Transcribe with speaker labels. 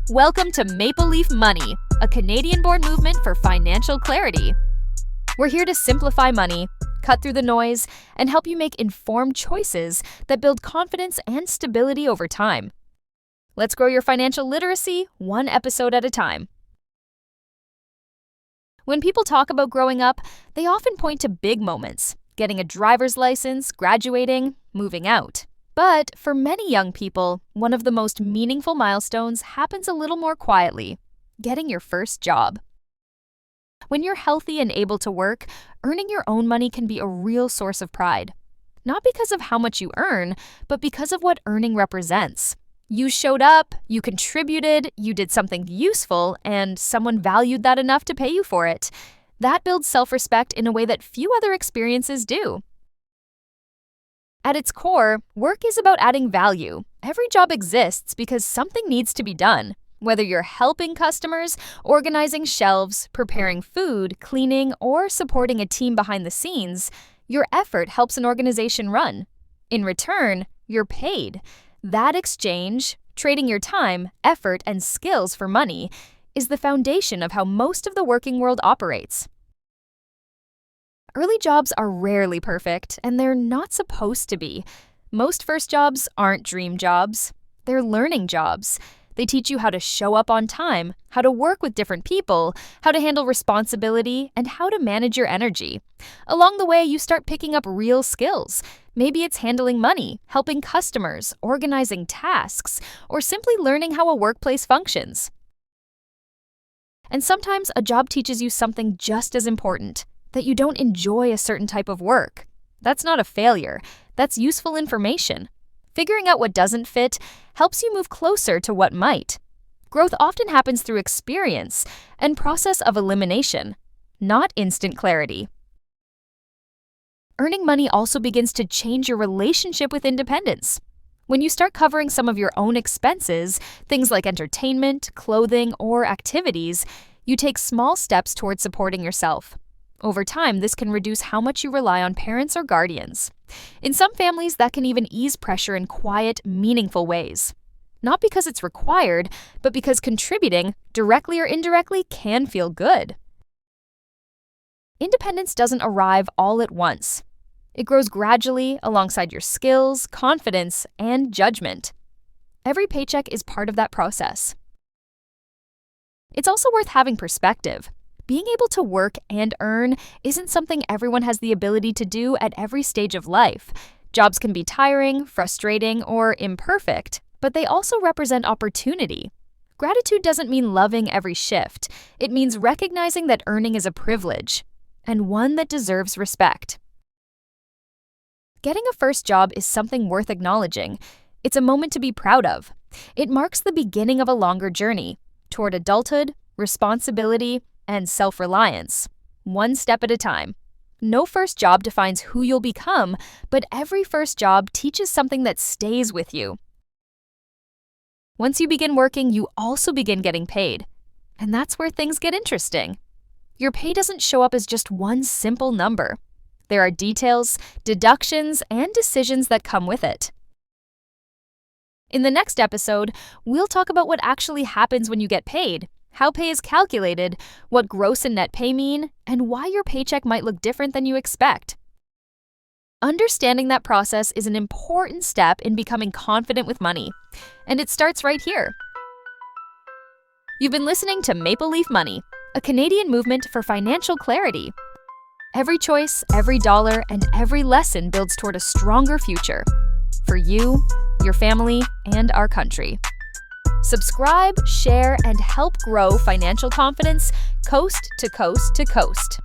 Speaker 1: Welcome to Maple Leaf Money, a Canadian-born movement for financial clarity. We're here to simplify money, cut through the noise, and help you make informed choices that build confidence and stability over time. Let's grow your financial literacy one episode at a time. When people talk about growing up, they often point to big moments, getting a driver's license, graduating, moving out. But for many young people, one of the most meaningful milestones happens a little more quietly, getting your first job. When you're healthy and able to work, earning your own money can be a real source of pride. Not because of how much you earn, but because of what earning represents. You showed up, you contributed, you did something useful, and someone valued that enough to pay you for it. That builds self-respect in a way that few other experiences do. At its core, work is about adding value. Every job exists because something needs to be done. Whether you're helping customers, organizing shelves, preparing food, cleaning, or supporting a team behind the scenes, your effort helps an organization run. In return, you're paid. That exchange, trading your time, effort, and skills for money, is the foundation of how most of the working world operates. Early jobs are rarely perfect, and they're not supposed to be. Most first jobs aren't dream jobs. They're learning jobs. They teach you how to show up on time, how to work with different people, how to handle responsibility, and how to manage your energy. Along the way, you start picking up real skills. Maybe it's handling money, helping customers, organizing tasks, or simply learning how a workplace functions. And sometimes a job teaches you something just as important, that you don't enjoy a certain type of work. That's not a failure. That's useful information. Figuring out what doesn't fit helps you move closer to what might. Growth often happens through experience and process of elimination, not instant clarity. Earning money also begins to change your relationship with independence. When you start covering some of your own expenses, things like entertainment, clothing, or activities, you take small steps towards supporting yourself. Over time, this can reduce how much you rely on parents or guardians. In some families, that can even ease pressure in quiet, meaningful ways. Not because it's required, but because contributing, directly or indirectly, can feel good. Independence doesn't arrive all at once. It grows gradually alongside your skills, confidence, and judgment. Every paycheck is part of that process. It's also worth having perspective. Being able to work and earn isn't something everyone has the ability to do at every stage of life. Jobs can be tiring, frustrating, or imperfect, but they also represent opportunity. Gratitude doesn't mean loving every shift. It means recognizing that earning is a privilege, and one that deserves respect. Getting a first job is something worth acknowledging. It's a moment to be proud of. It marks the beginning of a longer journey toward adulthood, responsibility, and self-reliance, one step at a time. No first job defines who you'll become, but every first job teaches something that stays with you. Once you begin working, you also begin getting paid. And that's where things get interesting. Your pay doesn't show up as just one simple number. There are details, deductions, and decisions that come with it. In the next episode, we'll talk about what actually happens when you get paid, how pay is calculated, what gross and net pay mean, and why your paycheck might look different than you expect. Understanding that process is an important step in becoming confident with money, and it starts right here. You've been listening to Maple Leaf Money, a Canadian movement for financial clarity. Every choice, every dollar, and every lesson builds toward a stronger future for you, your family, and our country. Subscribe, share, and help grow financial confidence coast to coast to coast.